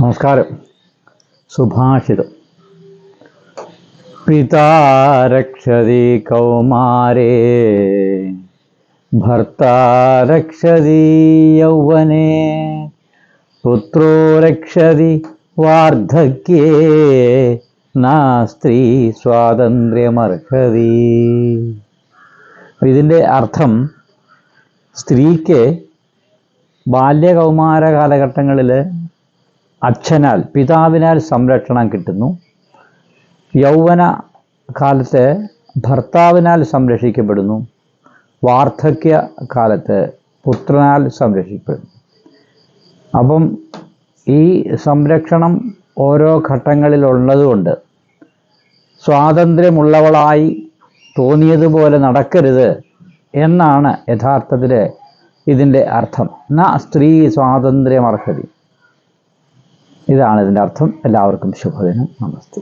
നമസ്കാരം. സുഭാഷിതം. പിതാ രക്ഷതി കൗമാരേ ഭർത്താ രക്ഷതി യൗവനേ പുത്രോ രക്ഷതി വാർദ്ധക്യേ നാ സ്ത്രീ സ്വാതന്ത്ര്യമർഹതി. ഇതിൻ്റെ അർത്ഥം, സ്ത്രീക്ക് ബാല്യകൗമാര കാലഘട്ടങ്ങളിൽ അച്ഛനാൽ, പിതാവിനാൽ സംരക്ഷണം കിട്ടുന്നു. യൗവന കാലത്ത് ഭർത്താവിനാൽ സംരക്ഷിക്കപ്പെടുന്നു. വാർദ്ധക്യ കാലത്ത് പുത്രനാൽ സംരക്ഷിക്കപ്പെടുന്നു. അപ്പം ഈ സംരക്ഷണം ഓരോ ഘട്ടങ്ങളിലുള്ളതുകൊണ്ട് സ്വാതന്ത്ര്യമുള്ളവളായി തോന്നിയതുപോലെ നടക്കരുത് എന്നാണ് യഥാർത്ഥത്തിൽ ഇതിൻ്റെ അർത്ഥം. ന സ്ത്രീ സ്വാതന്ത്ര്യമർഹതി. ഇതാണ് ഇതിൻ്റെ അർത്ഥം. എല്ലാവർക്കും ശുഭദിനം. നമസ്തേ.